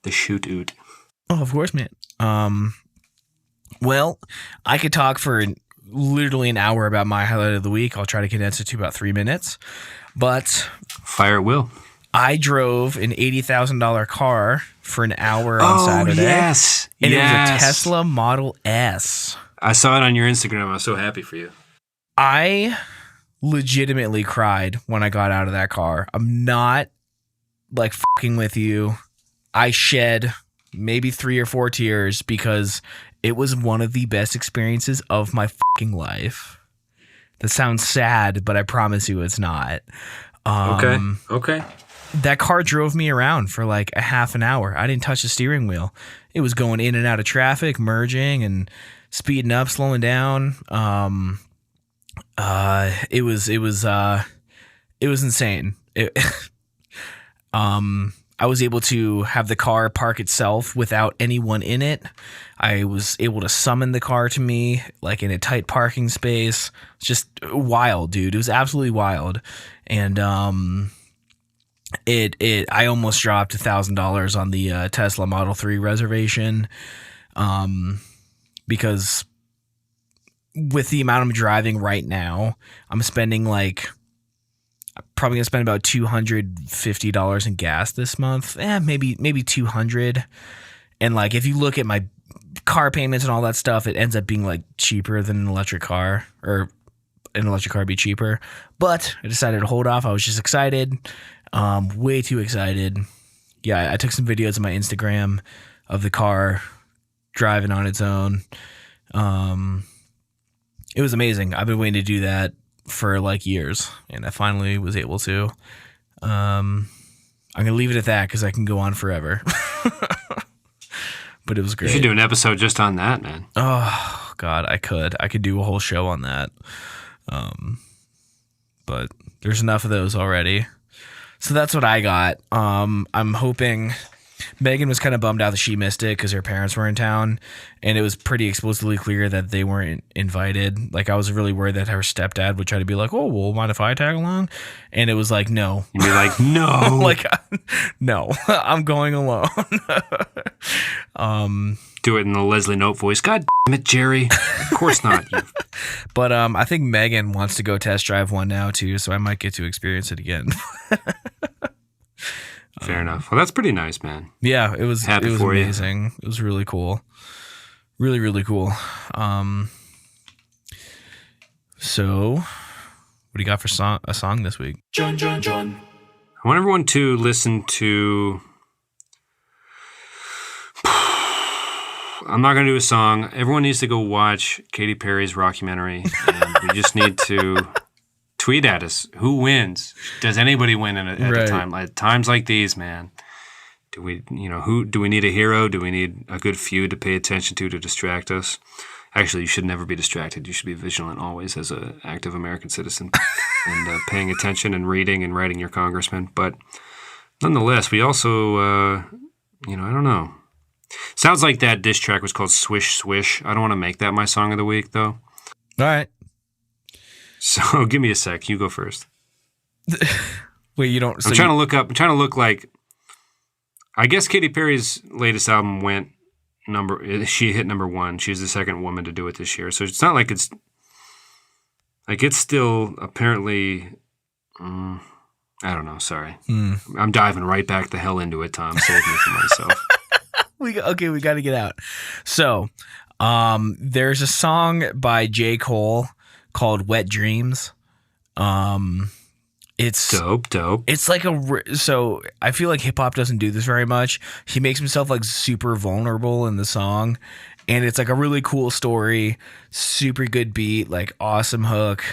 shoot-oot. Oh, of course, man. Well, I could talk for literally an hour about my highlight of the week. I'll try to condense it to about 3 minutes. But fire at will. I drove an $80,000 car for an hour on Saturday. Yes. And it was a Tesla Model S. I saw it on your Instagram. I was so happy for you. I legitimately cried when I got out of that car. I'm not like fucking with you. I shed maybe 3 or 4 tears because it was one of the best experiences of my fucking life. That sounds sad, but I promise you it's not. Okay. That car drove me around for like a half an hour. I didn't touch the steering wheel. It was going in and out of traffic, merging and speeding up, slowing down. It was insane. I was able to have the car park itself without anyone in it. I was able to summon the car to me, like in a tight parking space. It's just wild, dude. It was absolutely wild. And I almost dropped $1,000 on the Tesla Model 3 reservation, because with the amount I'm driving right now, I'm spending probably gonna spend about $250 in gas this month. Maybe 200. And like if you look at my car payments and all that stuff, it ends up being like cheaper than an electric car, or an electric car be cheaper. But I decided to hold off. I was just excited. Way too excited. Yeah, I took some videos on my Instagram of the car driving on its own. It was amazing. I've been waiting to do that for like years, and I finally was able to. I'm gonna leave it at that because I can go on forever. But it was great. You should do an episode just on that, man. Oh God, I could do a whole show on that. But there's enough of those already. So that's what I got. I'm hoping. Megan was kind of bummed out that she missed it because her parents were in town, and it was pretty explicitly clear that they weren't invited. Like, I was really worried that her stepdad would try to be like, "Oh, well, mind if I tag along?" And it was like, no. You'd be like, no. Like, no, I'm going alone. Do it in the Leslie Knope voice. God damn it, Jerry. Of course not. But I think Megan wants to go test drive one now, too, so I might get to experience it again. Fair enough. Well, that's pretty nice, man. Yeah, it was amazing. You. It was really cool. Really, really cool. So, what do you got for a song this week? John. I want everyone to listen to... I'm not going to do a song. Everyone needs to go watch Katy Perry's rockumentary. And we just need to... tweet at us. Who wins? Does anybody win at a time? At times like these, man. Do we need a hero? Do we need a good feud to pay attention to distract us? Actually, you should never be distracted. You should be vigilant always as an active American citizen and paying attention and reading and writing your congressman. But nonetheless, we also, I don't know. Sounds like that diss track was called Swish, Swish. I don't want to make that my song of the week, though. All right. So give me a sec. You go first. Wait, you don't... I'm trying to look like... I guess Katy Perry's latest album she hit number 1. She's the second woman to do it this year. So it's not like it's... Like, it's still apparently... I don't know. Sorry. I'm diving right back the hell into it, Tom. Save me from myself. We got to get out. So, there's a song by J. Cole called Wet Dreams. It's dope. It's like so I feel like hip hop doesn't do this very much. He makes himself like super vulnerable in the song, and it's like a really cool story, super good beat, like awesome hook.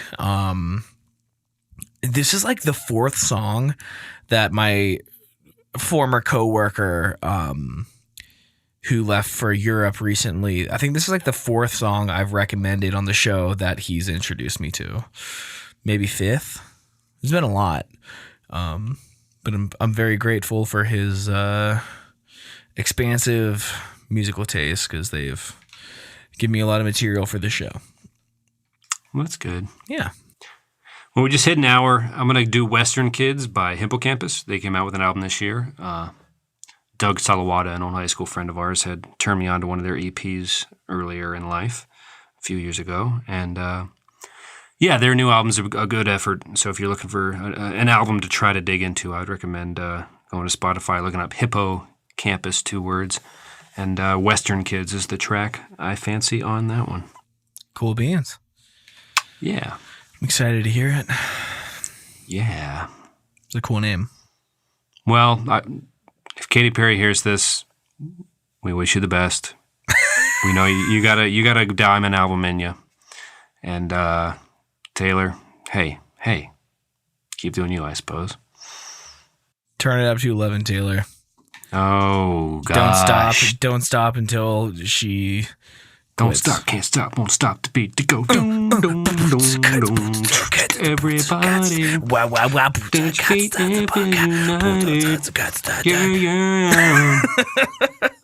This is like the 4th song that my former coworker who left for Europe recently. I think this is like the 4th song I've recommended on the show that he's introduced me to. Maybe 5th. It's been a lot. But I'm very grateful for his expansive musical taste because they've given me a lot of material for the show. Well, that's good. Yeah. Well, we just hit an hour. I'm going to do Western Kids by Hippo. They came out with an album this year. Doug Salawada, an old high school friend of ours, had turned me on to one of their EPs earlier in life. few years ago. And yeah, their new album's a good effort. So if you're looking for an album to try to dig into, I would recommend going to Spotify, looking up Hippo Campus, 2 words. And Western Kids is the track I fancy on that one. Cool beans. Yeah. I'm excited to hear it. Yeah. It's a cool name. Well, if Katy Perry hears this, we wish you the best. We know you got a diamond album in you. And Taylor, hey, keep doing you, I suppose. Turn it up to 11, Taylor. Oh, gosh. Don't stop until she... Don't stop, can't stop, won't stop the beat to go. Dum, dum, dum, dum. Everybody, dance feet and be united. Yeah.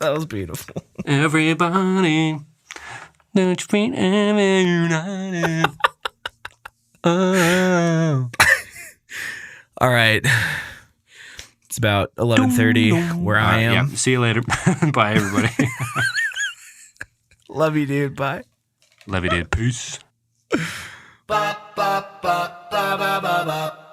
That was beautiful. Everybody, dance feet and be united. Oh. All right. It's about 11:30 where I am. Yeah, see you later. Bye, everybody. Love you, dude. Bye. Love you, dude. Peace. Ba ba ba ba ba ba ba.